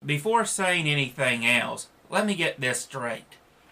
Before saying anything else, let me get this straight.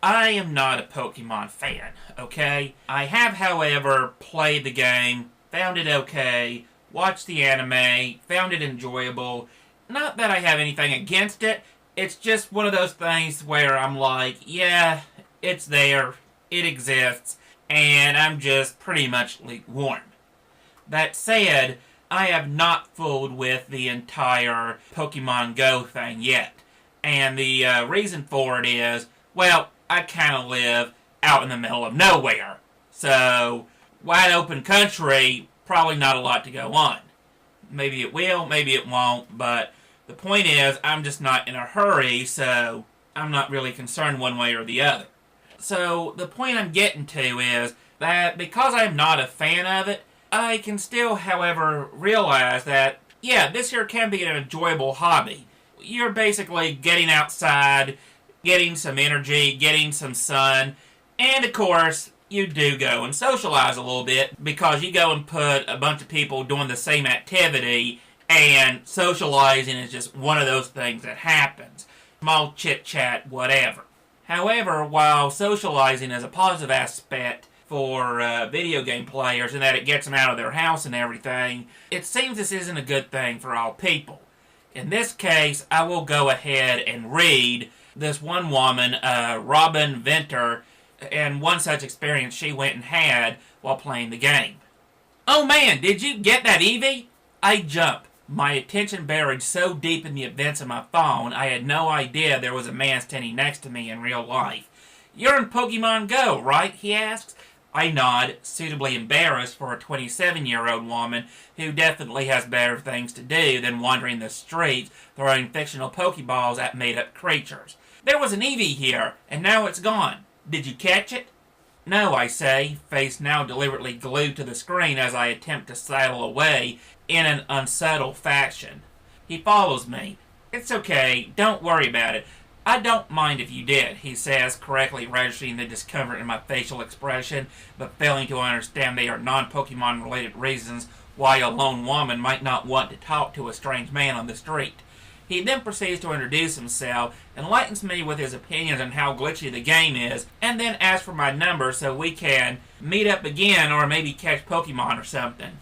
I am not a Pokemon fan, okay? I have, however, played the game, found it okay, watched the anime, found it enjoyable. Not that I have anything against it, it's just one of those things where I'm like, yeah, it's there, it exists, and I'm just pretty much lukewarm. That said, I have not fooled with the entire Pokemon Go thing yet. And the reason for it is, well, I kind of live out in the middle of nowhere. So, wide open country, probably not a lot to go on. Maybe it will, maybe it won't, but the point is, I'm just not in a hurry, so I'm not really concerned one way or the other. So, the point I'm getting to is that because I'm not a fan of it, I can still, however, realize that, yeah, this here can be an enjoyable hobby. You're basically getting outside, getting some energy, getting some sun, and of course, you do go and socialize a little bit because you go and put a bunch of people doing the same activity, and socializing is just one of those things that happens. Small chit-chat, whatever. However, while socializing is a positive aspect for video game players and that it gets them out of their house and everything, it seems this isn't a good thing for all people. In this case, I will go ahead and read this one woman, Robin Venter, and one such experience she went and had while playing the game. "Oh man, did you get that Eevee?" I jump, my attention buried so deep in the events of my phone I had no idea there was a man standing next to me in real life. "You're in Pokemon Go, right?" he asks. I nod, suitably embarrassed for a 27-year-old woman who definitely has better things to do than wandering the streets throwing fictional Pokeballs at made-up creatures. "There was an Eevee here, and now it's gone. Did you catch it?" "No," I say, face now deliberately glued to the screen as I attempt to sidle away in an unsettled fashion. He follows me. "It's okay, don't worry about it. I don't mind if you did," he says, correctly registering the discomfort in my facial expression, but failing to understand they are non-Pokemon related reasons why a lone woman might not want to talk to a strange man on the street. He then proceeds to introduce himself, enlightens me with his opinions on how glitchy the game is, and then asks for my number so we can meet up again or maybe catch Pokemon or something.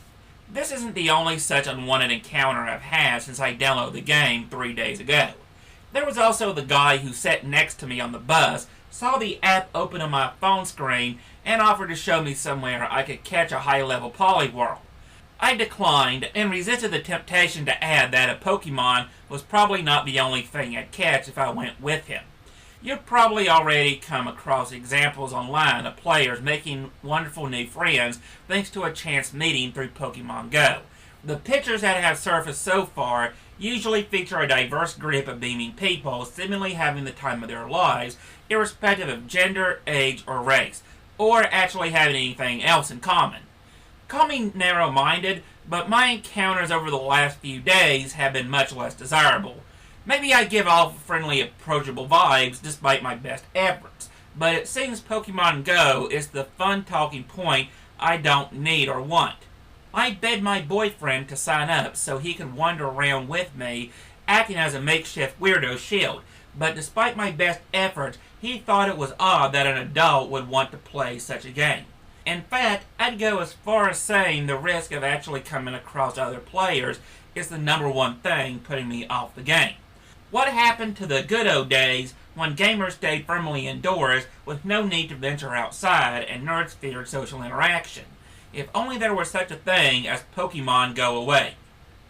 This isn't the only such unwanted encounter I've had since I downloaded the game 3 days ago. There was also the guy who sat next to me on the bus, saw the app open on my phone screen, and offered to show me somewhere I could catch a high-level Poliwhirl. I declined, and resisted the temptation to add that a Pokemon was probably not the only thing I'd catch if I went with him. You've probably already come across examples online of players making wonderful new friends thanks to a chance meeting through Pokemon Go. The pictures that have surfaced so far usually feature a diverse group of beaming people seemingly having the time of their lives, irrespective of gender, age, or race, or actually having anything else in common. Call me narrow-minded, but my encounters over the last few days have been much less desirable. Maybe I give off friendly, approachable vibes despite my best efforts, but it seems Pokemon Go is the fun talking point I don't need or want. I begged my boyfriend to sign up so he could wander around with me, acting as a makeshift weirdo shield, but despite my best efforts, he thought it was odd that an adult would want to play such a game. In fact, I'd go as far as saying the risk of actually coming across other players is the number one thing putting me off the game. What happened to the good old days when gamers stayed firmly indoors with no need to venture outside and nerds feared social interaction? If only there were such a thing as Pokemon Go away.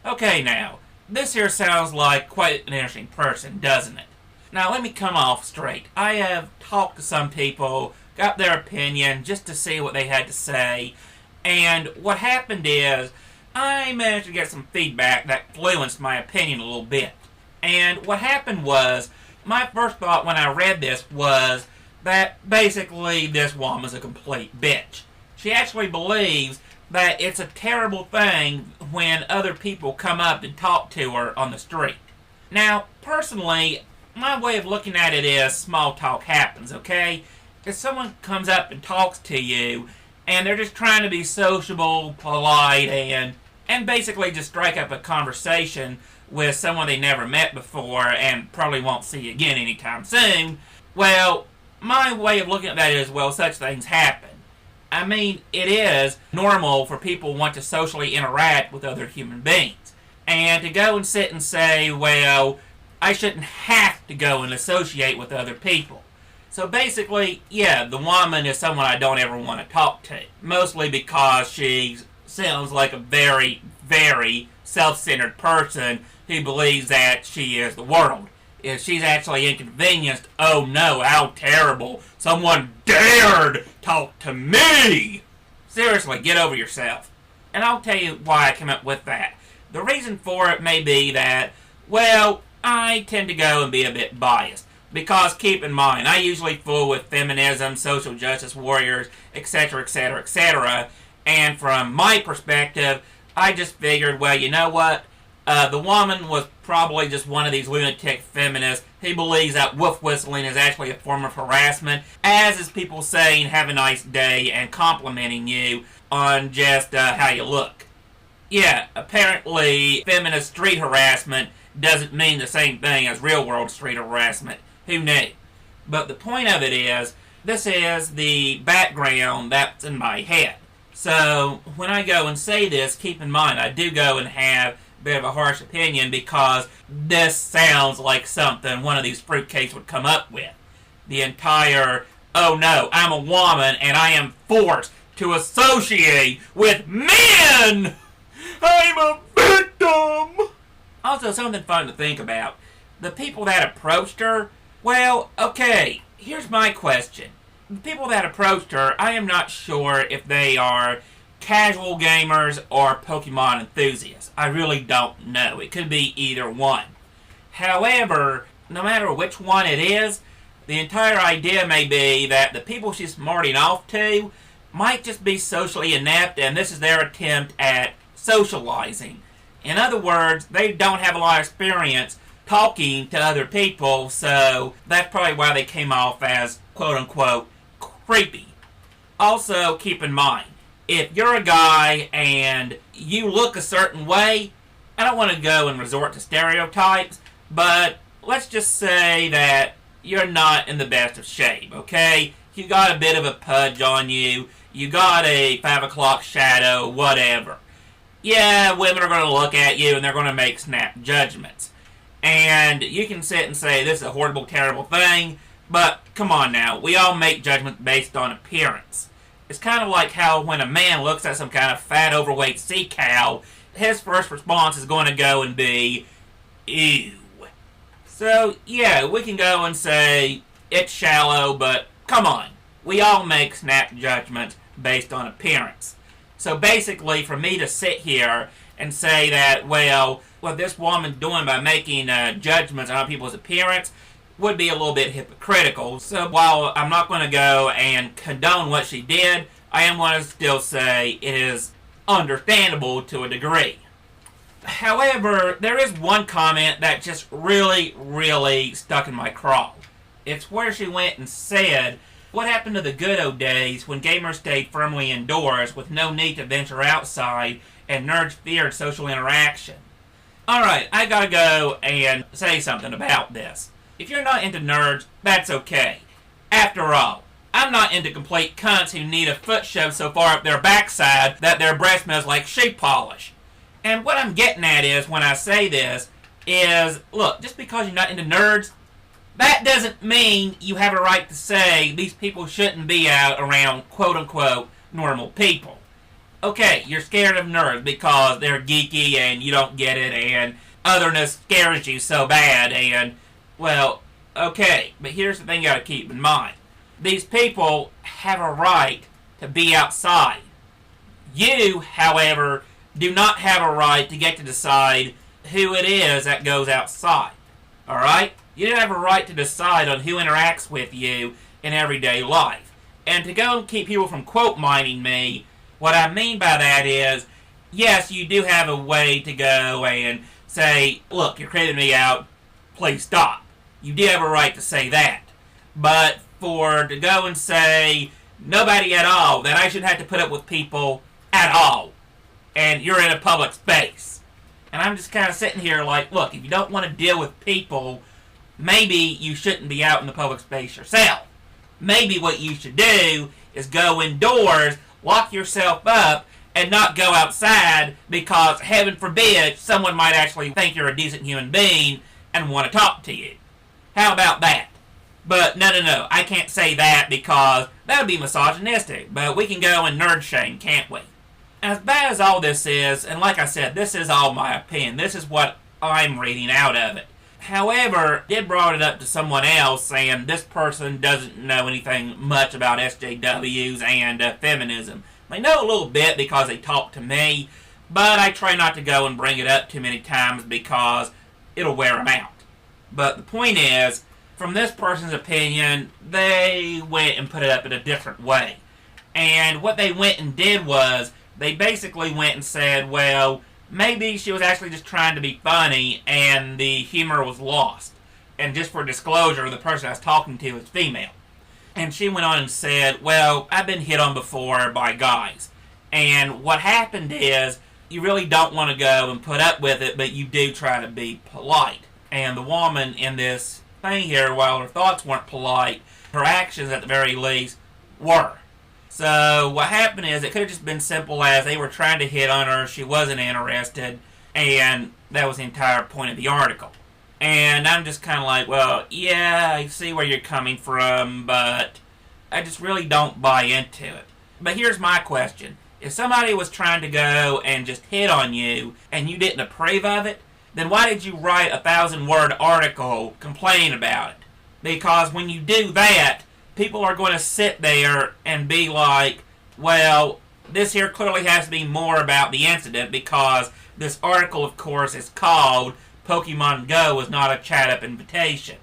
Okay now, this here sounds like quite an interesting person, doesn't it? Now let me come off straight. I have talked to some people, got their opinion just to see what they had to say, and what happened is I managed to get some feedback that influenced my opinion a little bit. And what happened was, my first thought when I read this was that basically this woman was a complete bitch. She actually believes that it's a terrible thing when other people come up and talk to her on the street. Now, personally, my way of looking at it is small talk happens, okay? If someone comes up and talks to you, and they're just trying to be sociable, polite, and basically just strike up a conversation, with someone they never met before and probably won't see again anytime soon, well, my way of looking at that is, well, such things happen. I mean, it is normal for people who want to socially interact with other human beings. And to go and sit and say, well, I shouldn't have to go and associate with other people. So basically, yeah, the woman is someone I don't ever want to talk to. Mostly because she sounds like a very, very self-centered person who believes that she is the world. If she's actually inconvenienced, oh no, how terrible. Someone dared talk to me! Seriously, get over yourself. And I'll tell you why I came up with that. The reason for it may be that, well, I tend to go and be a bit biased. Because keep in mind, I usually fool with feminism, social justice warriors, etc., etc., etc. And from my perspective, I just figured, well, you know what? The woman was probably just one of these lunatic feminists who believes that wolf whistling is actually a form of harassment, as is people saying have a nice day and complimenting you on just how you look. Yeah, apparently feminist street harassment doesn't mean the same thing as real world street harassment. Who knew? But the point of it is, this is the background that's in my head. So when I go and say this, keep in mind I do go and have a bit of a harsh opinion because this sounds like something one of these fruitcakes would come up with. The entire, oh no, I'm a woman and I am forced to associate with men! I'm a victim! Also, something fun to think about. The people that approached her, well, okay, here's my question. The people that approached her, I am not sure if they are casual gamers or Pokemon enthusiasts. I really don't know. It could be either one. However, no matter which one it is, the entire idea may be that the people she's smarting off to might just be socially inept and this is their attempt at socializing. In other words, they don't have a lot of experience talking to other people, so that's probably why they came off as quote-unquote creepy. Also, keep in mind, if you're a guy and you look a certain way, I don't want to go and resort to stereotypes, but let's just say that you're not in the best of shape, okay? You got a bit of a pudge on you, you got a 5 o'clock shadow, whatever. Yeah, women are going to look at you and they're going to make snap judgments. And you can sit and say, this is a horrible, terrible thing, but come on now, we all make judgments based on appearance. It's kind of like how when a man looks at some kind of fat, overweight sea cow, his first response is going to go and be, ew. So, yeah, we can go and say, it's shallow, but come on. We all make snap judgments based on appearance. So basically, for me to sit here and say that, well, what this woman's doing by making judgments on people's appearance would be a little bit hypocritical. So while I'm not going to go and condone what she did, I am going to still say it is understandable to a degree. However, there is one comment that just really, really stuck in my craw. It's where she went and said, what happened to the good old days when gamers stayed firmly indoors with no need to venture outside and nerds feared social interaction? Alright, I gotta go and say something about this. If you're not into nerds, that's okay. After all, I'm not into complete cunts who need a foot shoved so far up their backside that their breath smells like sheep polish. And what I'm getting at is, when I say this, is, look, just because you're not into nerds, that doesn't mean you have a right to say these people shouldn't be out around quote-unquote normal people. Okay, you're scared of nerds because they're geeky and you don't get it and otherness scares you so bad and, well, okay, but here's the thing you gotta keep in mind. These people have a right to be outside. You, however, do not have a right to get to decide who it is that goes outside. Alright? You don't have a right to decide on who interacts with you in everyday life. And to go and keep people from quote mining me, what I mean by that is, yes, you do have a way to go and say, look, you're creeping me out, please stop. You do have a right to say that. But to go and say, nobody at all, that I shouldn't have to put up with people at all, and you're in a public space. And I'm just kind of sitting here like, look, if you don't want to deal with people, maybe you shouldn't be out in the public space yourself. Maybe what you should do is go indoors, lock yourself up, and not go outside because, heaven forbid, someone might actually think you're a decent human being and want to talk to you. How about that? But no, I can't say that because that would be misogynistic. But we can go and nerd shame, can't we? As bad as all this is, and like I said, this is all my opinion. This is what I'm reading out of it. However, I did brought it up to someone else saying this person doesn't know anything much about SJWs and feminism. They know a little bit because they talk to me, but I try not to go and bring it up too many times because it'll wear them out. But the point is, from this person's opinion, they went and put it up in a different way. And what they went and did was, they basically went and said, well, maybe she was actually just trying to be funny and the humor was lost. And just for disclosure, the person I was talking to is female. And she went on and said, well, I've been hit on before by guys. And what happened is, you really don't want to go and put up with it, but you do try to be polite. And the woman in this thing here, while her thoughts weren't polite, her actions at the very least were. So what happened is, it could have just been simple as they were trying to hit on her, she wasn't interested, and that was the entire point of the article. And I'm just kind of like, well, yeah, I see where you're coming from, but I just really don't buy into it. But here's my question. If somebody was trying to go and just hit on you, and you didn't approve of it, then why did you write a 1,000-word article complaining about it? Because when you do that, people are going to sit there and be like, well, this here clearly has to be more about the incident because this article, of course, is called Pokemon Go is not a chat-up invitation.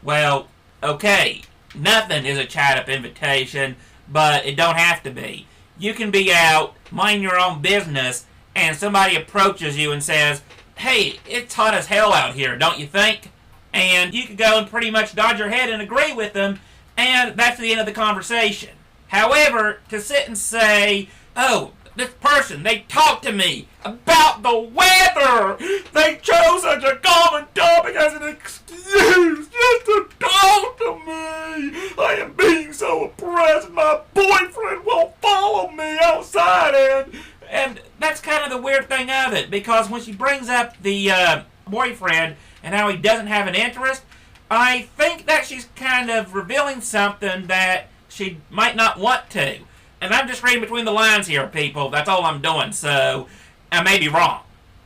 Well, okay, nothing is a chat-up invitation, but it don't have to be. You can be out, mind your own business, and somebody approaches you and says, hey, it's hot as hell out here, don't you think? And you could go and pretty much nod your head and agree with them, and that's the end of the conversation. However, to sit and say, oh, this person, they talked to me about the weather. They chose such a common topic as an excuse just to talk to me. I am being so oppressed. My boyfriend won't follow me outside. And that's kind of the weird thing of it. Because when she brings up the boyfriend and how he doesn't have an interest, I think that she's kind of revealing something that she might not want to. And I'm just reading between the lines here, people. That's all I'm doing, so I may be wrong.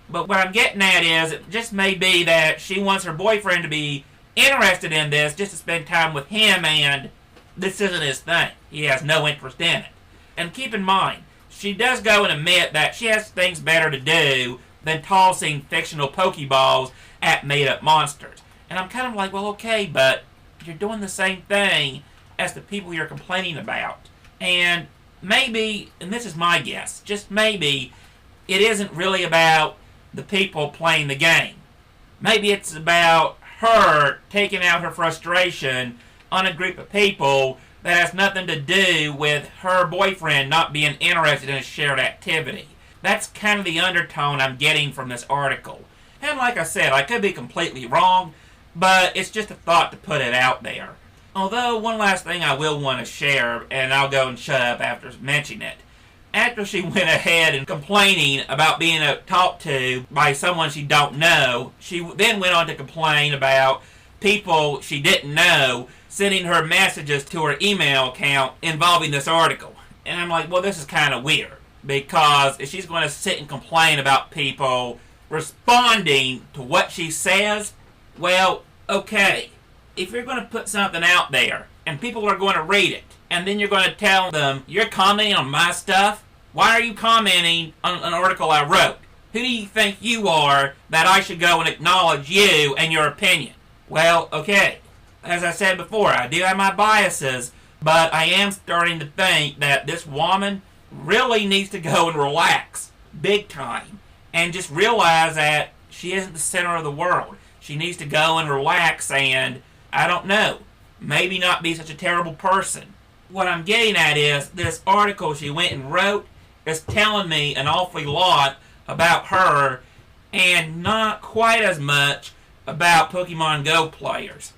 But what I'm getting at is, it just may be that she wants her boyfriend to be interested in this, just to spend time with him, and this isn't his thing. He has no interest in it. And keep in mind, she does go and admit that she has things better to do than tossing fictional Pokeballs at made-up monsters. And I'm kind of like, well, okay, but you're doing the same thing as the people you're complaining about. And maybe, and this is my guess, just maybe, it isn't really about the people playing the game. Maybe it's about her taking out her frustration on a group of people that has nothing to do with her boyfriend not being interested in a shared activity. That's kind of the undertone I'm getting from this article. And like I said, I could be completely wrong, but it's just a thought to put it out there. Although, one last thing I will want to share, and I'll go and shut up after mentioning it. After she went ahead and complaining about being talked to by someone she don't know, she then went on to complain about people she didn't know sending her messages to her email account involving this article. And I'm like, well, this is kind of weird. Because if she's going to sit and complain about people responding to what she says, well, okay. If you're going to put something out there, and people are going to read it, and then you're going to tell them, you're commenting on my stuff? Why are you commenting on an article I wrote? Who do you think you are that I should go and acknowledge you and your opinion? Well, okay. As I said before, I do have my biases, but I am starting to think that this woman really needs to go and relax, big time, and just realize that she isn't the center of the world. She needs to go and relax and, I don't know, maybe not be such a terrible person. What I'm getting at is, this article she went and wrote is telling me an awfully lot about her and not quite as much about Pokemon Go players.